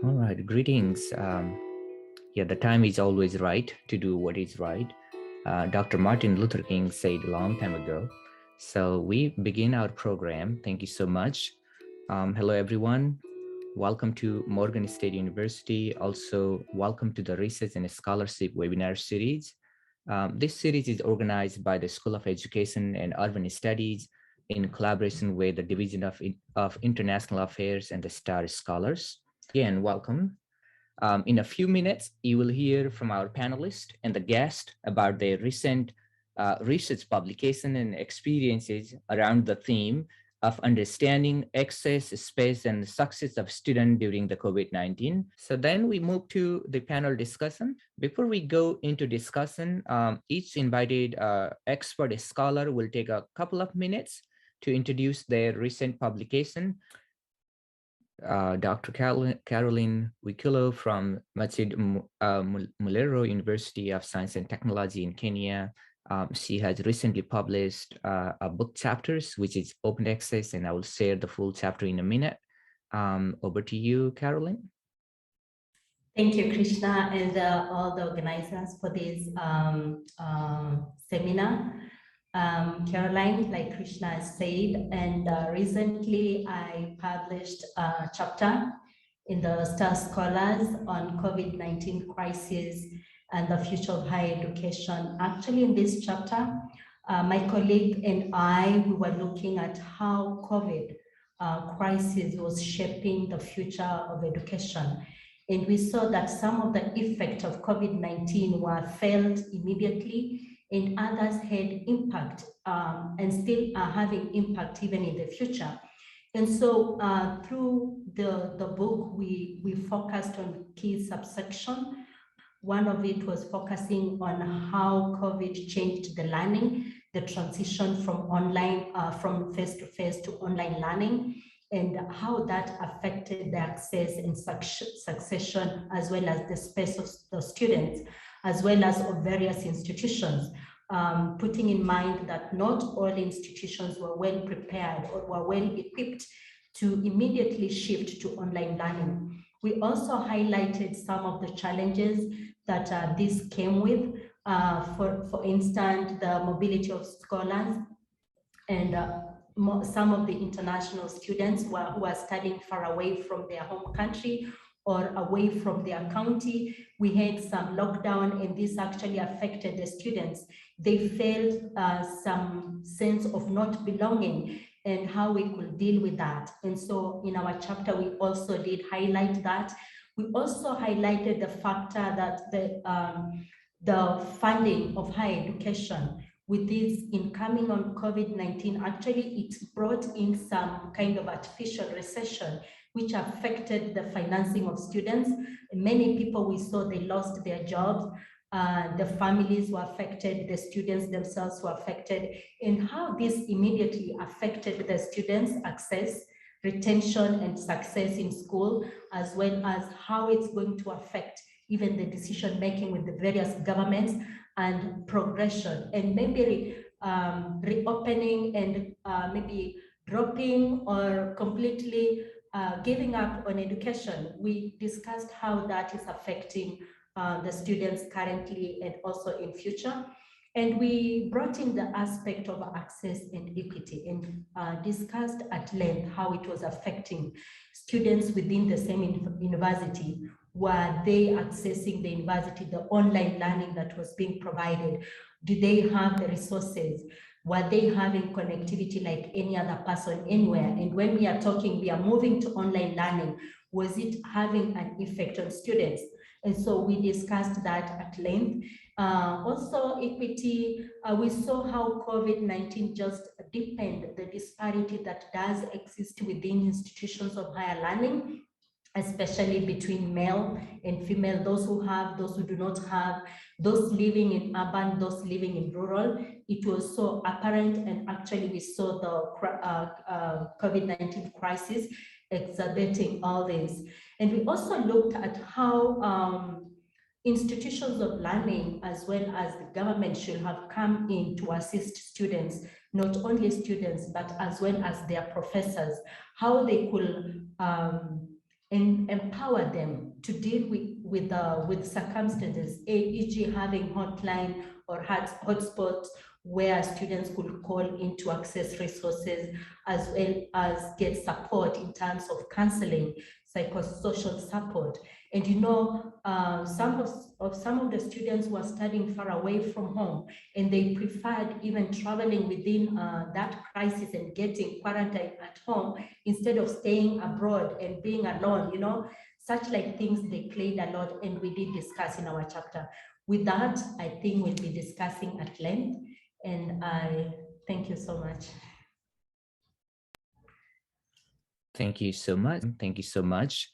All right, greetings. Yeah, the time is always right to do what is right. Dr. Martin Luther King said a long time ago. So we begin our program. Thank you so much. Hello, everyone. Welcome to Morgan State University. Also, welcome to the Research and Scholarship webinar series. This series is organized by the School of Education and Urban Studies in collaboration with the Division of International Affairs and the STAR Scholars. Again, welcome. In a few minutes, you will hear from our panelists and the guest about their recent research publication and experiences around the theme of understanding access, space, and success of students during the COVID-19. So then we move to the panel discussion. Before we go into discussion, each invited expert scholar will take a couple of minutes to introduce their recent publication. Dr. Caroline Wekullo from Masinde Muliro University of Science and Technology in Kenya. She has recently published a book chapters, which is open access, and I will share the full chapter in a minute. Over to you, Caroline. Thank you, Krishna, and all the organizers for this seminar. Caroline, like Krishna has said, and recently I published a chapter in the STAR Scholars on COVID-19 crisis and the future of higher education. Actually, in this chapter, my colleague and I, we were looking at how COVID crisis was shaping the future of education. And we saw that some of the effects of COVID-19 were felt immediately, and others had impact and still are having impact even in the future. And so through the book, we focused on key subsections. One of it was focusing on how COVID changed the learning, the transition from online, from face-to-face to online learning, and how that affected the access and succession, as well as the space of the students, as well as of various institutions, putting in mind that not all institutions were well prepared or were well equipped to immediately shift to online learning. We also highlighted some of the challenges that this came with, for instance, the mobility of scholars and some of the international students who are studying far away from their home country or away from their county. We had some lockdown, and this actually affected the students. They felt some sense of not belonging and how we could deal with that. And so in our chapter, we also did highlight that. We also highlighted the factor that the funding of higher education with this incoming on COVID-19, actually it brought in some kind of artificial recession, which affected the financing of students. Many people we saw, they lost their jobs, the families were affected, the students themselves were affected, and how this immediately affected the students' access, retention, and success in school, as well as how it's going to affect even the decision making with the various governments and progression, and maybe reopening and maybe dropping or completely giving up on education. We discussed how that is affecting the students currently and also in future. And we brought in the aspect of access and equity and discussed at length how it was affecting students within the same university. Were they accessing the university, the online learning that was being provided? Did they have the resources? Were they having connectivity like any other person anywhere? And when we are talking, we are moving to online learning, was it having an effect on students? And so we discussed that at length. Also equity, we saw how COVID-19 just deepened the disparity that does exist within institutions of higher learning, especially between male and female, those who have, those who do not have, those living in urban, those living in rural. It was so apparent, and actually we saw the COVID-19 crisis exacerbating all this. And we also looked at how institutions of learning as well as the government should have come in to assist students, not only students, but as well as their professors, how they could and empower them to deal with circumstances, e.g. having hotline or hotspots where students could call in to access resources, as well as get support in terms of counseling, psychosocial support. And you know, some of the students were studying far away from home, and they preferred even traveling within that crisis and getting quarantined at home instead of staying abroad and being alone, you know, such like things they played a lot, and we did discuss in our chapter. With that, I think we'll be discussing at length, and I thank you so much. Thank you so much. Thank you so much.